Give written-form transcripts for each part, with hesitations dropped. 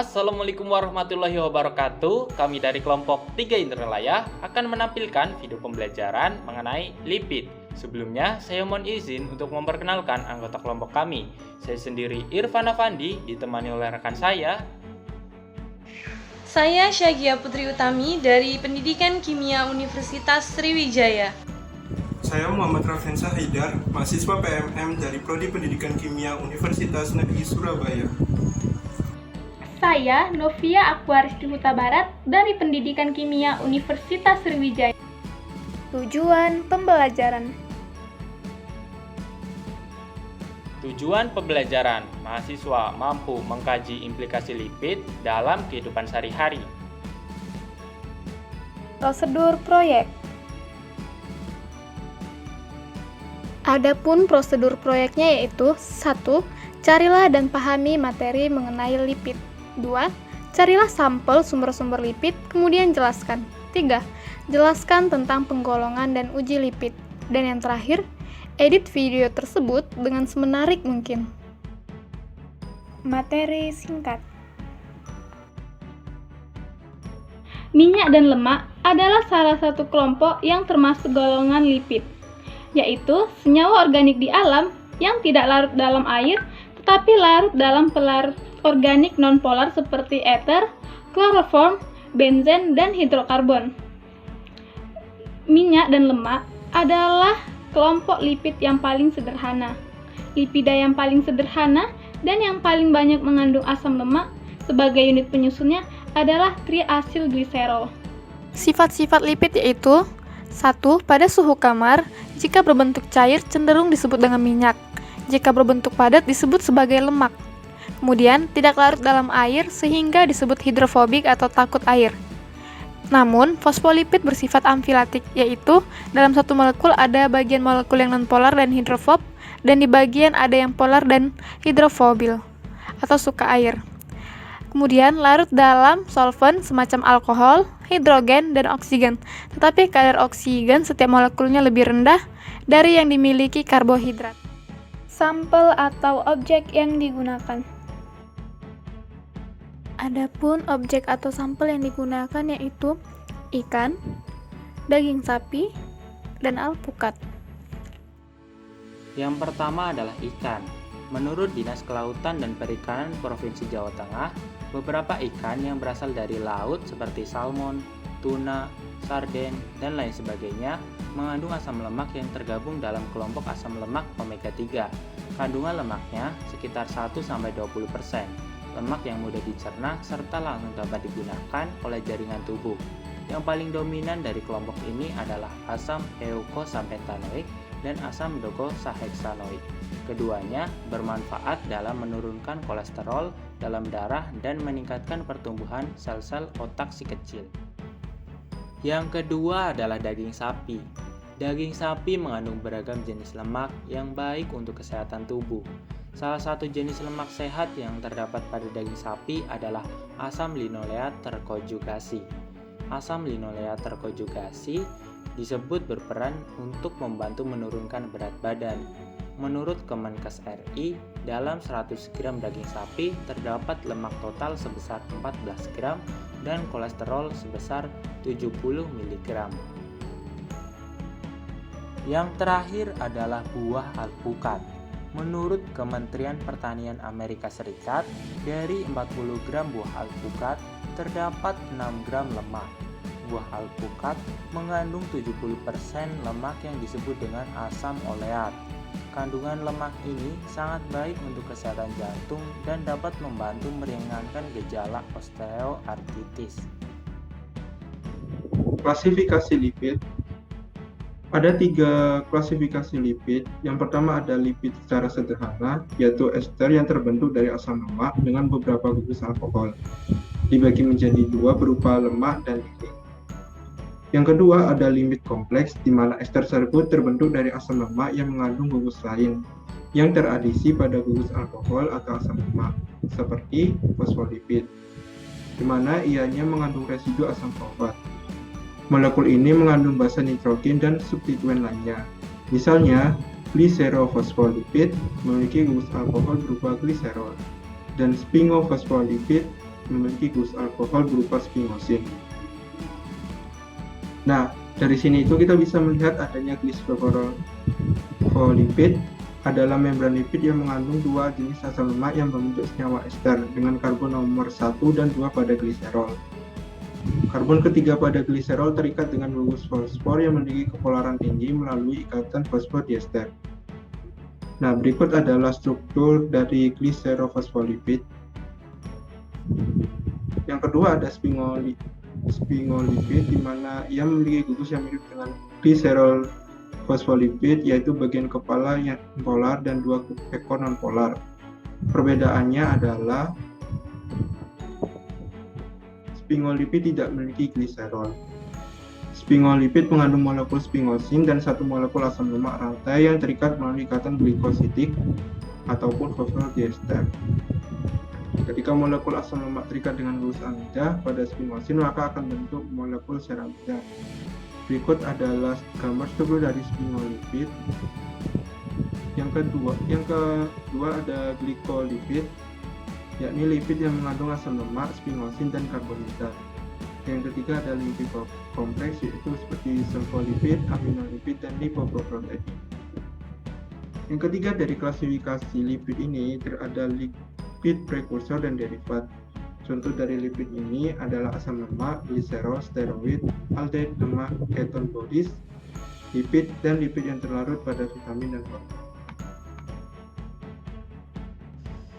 Assalamualaikum warahmatullahi wabarakatuh. Kami dari kelompok 3 Indralaya akan menampilkan video pembelajaran mengenai lipid. Sebelumnya, saya mohon izin untuk memperkenalkan anggota kelompok kami. Saya sendiri Irfan Afandi, ditemani oleh rekan saya. Saya Syagia Putri Utami dari Pendidikan Kimia Universitas Sriwijaya. Saya Muhammad Rafensa Haidar, mahasiswa PMM dari Prodi Pendidikan Kimia Universitas Negeri Surabaya. Saya Novia Aquaristi Huta Barat dari Pendidikan Kimia Universitas Sriwijaya. Tujuan pembelajaran. Tujuan pembelajaran, mahasiswa mampu mengkaji implikasi lipid dalam kehidupan sehari-hari. Prosedur proyek. Adapun prosedur proyeknya yaitu 1. Carilah dan pahami materi mengenai lipid. 2. Carilah sampel sumber-sumber lipid, kemudian jelaskan. 3. Jelaskan tentang penggolongan dan uji lipid. Dan yang terakhir, edit video tersebut dengan semenarik mungkin. Materi singkat. Minyak dan lemak adalah salah satu kelompok yang termasuk golongan lipid, yaitu senyawa organik di alam yang tidak larut dalam air, tetapi larut dalam pelarut organik nonpolar seperti ether, kloroform, benzen, dan hidrokarbon. Minyak dan lemak adalah kelompok lipid yang paling sederhana. Lipida yang paling sederhana dan yang paling banyak mengandung asam lemak sebagai unit penyusunnya adalah triasilgliserol. Sifat-sifat lipid yaitu 1. Pada suhu kamar, jika berbentuk cair cenderung disebut dengan minyak. Jika berbentuk padat disebut sebagai lemak. Kemudian, tidak larut dalam air sehingga disebut hidrofobik atau takut air. Namun, fosfolipid bersifat amfilatik, yaitu dalam satu molekul ada bagian molekul yang nonpolar dan hidrofob, dan di bagian ada yang polar dan hidrofobil, atau suka air. Kemudian, larut dalam solvent semacam alkohol, hidrogen, dan oksigen. Tetapi kadar oksigen setiap molekulnya lebih rendah dari yang dimiliki karbohidrat. Sampel atau objek yang digunakan. Adapun objek atau sampel yang digunakan yaitu ikan, daging sapi, dan alpukat. Yang pertama adalah ikan. Menurut Dinas Kelautan dan Perikanan Provinsi Jawa Tengah, beberapa ikan yang berasal dari laut seperti salmon, tuna, sarden, dan lain sebagainya mengandung asam lemak yang tergabung dalam kelompok asam lemak omega 3. Kandungan lemaknya sekitar 1-20%. Lemak yang mudah dicerna serta langsung dapat digunakan oleh jaringan tubuh. Yang paling dominan dari kelompok ini adalah asam eukosapentaenoik dan asam docosahexaenoik. Keduanya bermanfaat dalam menurunkan kolesterol dalam darah dan meningkatkan pertumbuhan sel-sel otak si kecil. Yang kedua adalah daging sapi. Daging sapi mengandung beragam jenis lemak yang baik untuk kesehatan tubuh. Salah satu jenis lemak sehat yang terdapat pada daging sapi adalah asam linoleat terkonjugasi. Asam linoleat terkonjugasi disebut berperan untuk membantu menurunkan berat badan. Menurut Kemenkes RI, dalam 100 gram daging sapi terdapat lemak total sebesar 14 gram dan kolesterol sebesar 70 mg. Yang terakhir adalah buah alpukat. Menurut Kementerian Pertanian Amerika Serikat, dari 40 gram buah alpukat terdapat 6 gram lemak. Buah alpukat mengandung 70% lemak yang disebut dengan asam oleat. Kandungan lemak ini sangat baik untuk kesehatan jantung dan dapat membantu meringankan gejala osteoartritis. Klasifikasi lipid. Ada 3 klasifikasi lipid. Yang pertama ada lipid secara sederhana, yaitu ester yang terbentuk dari asam lemak dengan beberapa gugus alkohol. Dibagi menjadi 2 berupa lemak dan lipid. Yang kedua ada lipid kompleks, di mana ester tersebut terbentuk dari asam lemak yang mengandung gugus lain yang teradisi pada gugus alkohol atau asam lemak, seperti fosfolipid, di mana ianya mengandung residu asam fosfat. Molekul ini mengandung basa nitrogen dan substituen lainnya. Misalnya, gliserofosfolipid memiliki gugus alkohol berupa gliserol, dan sphingofosfolipid memiliki gugus alkohol berupa sphingosine. Nah, dari sini itu kita bisa melihat adanya gliscosphingolipid adalah membran lipid yang mengandung dua jenis asam lemak yang membentuk senyawa ester dengan karbon nomor 1 dan 2 pada gliserol. Karbon ketiga pada gliserol terikat dengan gugus fosfor yang memiliki kepolaran tinggi melalui ikatan fosfodiester. Nah, berikut adalah struktur dari gliserofosfolipid. Yang kedua ada sphingolipid, di mana ia memiliki gugus yang mirip dengan gliserofosfolipid, yaitu bagian kepala yang polar dan dua ekor non-polar. Perbedaannya adalah sphingolipid tidak memiliki gliserol. Sphingolipid mengandung molekul sphingosine dan satu molekul asam lemak rantai yang terikat melalui ikatan glikosidik ataupun fosfodiester. Ketika molekul asam lemak terikat dengan gugus amida pada sphingosine, maka akan bentuk molekul ceramida. Berikut adalah gambar struktur dari sphingolipid. Yang kedua ada glikolipid, yakni lipid yang mengandung asam lemak, sphingosine dan karbonhidrat. Yang ketiga ada lipid kompleks, yaitu seperti sulfolipid, aminolipid, dan lipoprotein. Yang ketiga dari klasifikasi lipid ini ada lipid prekursor dan derivat. Contoh dari lipid ini adalah asam lemak, gliserol, steroid, aldehyde lemak, keton bodies, lipid, dan lipid yang terlarut pada vitamin dan hormon.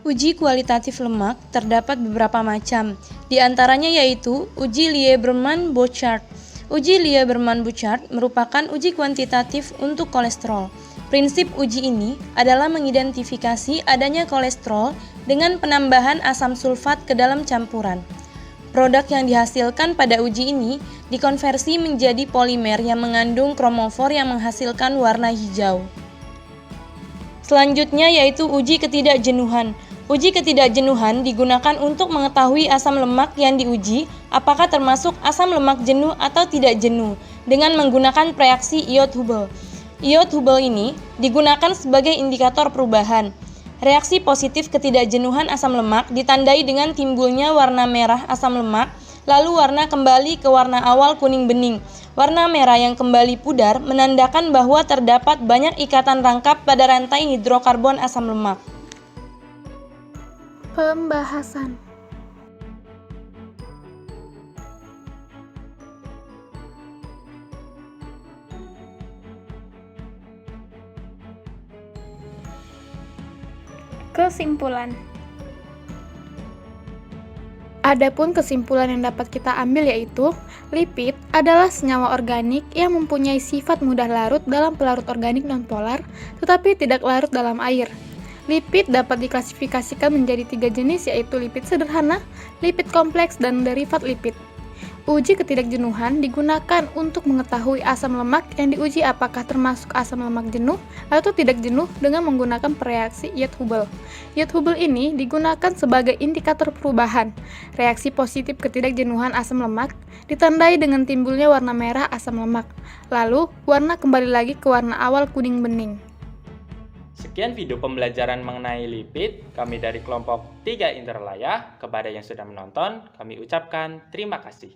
Uji kualitatif lemak terdapat beberapa macam, di antaranya yaitu uji Lieberman-Bouchard. Uji Lieberman-Bouchard merupakan uji kuantitatif untuk kolesterol. Prinsip uji ini adalah mengidentifikasi adanya kolesterol dengan penambahan asam sulfat ke dalam campuran. Produk yang dihasilkan pada uji ini dikonversi menjadi polimer yang mengandung kromofor yang menghasilkan warna hijau. Selanjutnya yaitu uji ketidakjenuhan. Uji ketidakjenuhan digunakan untuk mengetahui asam lemak yang diuji apakah termasuk asam lemak jenuh atau tidak jenuh dengan menggunakan reaksi iod Hubble. Iod Hubble ini digunakan sebagai indikator perubahan. Reaksi positif ketidakjenuhan asam lemak ditandai dengan timbulnya warna merah asam lemak, lalu warna kembali ke warna awal kuning bening. Warna merah yang kembali pudar menandakan bahwa terdapat banyak ikatan rangkap pada rantai hidrokarbon asam lemak. Pembahasan. Kesimpulan. Adapun kesimpulan yang dapat kita ambil yaitu lipid adalah senyawa organik yang mempunyai sifat mudah larut dalam pelarut organik nonpolar tetapi tidak larut dalam air. Lipid dapat diklasifikasikan menjadi 3 jenis yaitu lipid sederhana, lipid kompleks, dan derivat lipid. Uji ketidakjenuhan digunakan untuk mengetahui asam lemak yang diuji apakah termasuk asam lemak jenuh atau tidak jenuh dengan menggunakan reaksi iod Hubble. Iod Hubble ini digunakan sebagai indikator perubahan. Reaksi positif ketidakjenuhan asam lemak ditandai dengan timbulnya warna merah asam lemak, lalu warna kembali lagi ke warna awal kuning bening. Sekian video pembelajaran mengenai lipid kami dari kelompok 3 Interlaya. Kepada yang sudah menonton, kami ucapkan terima kasih.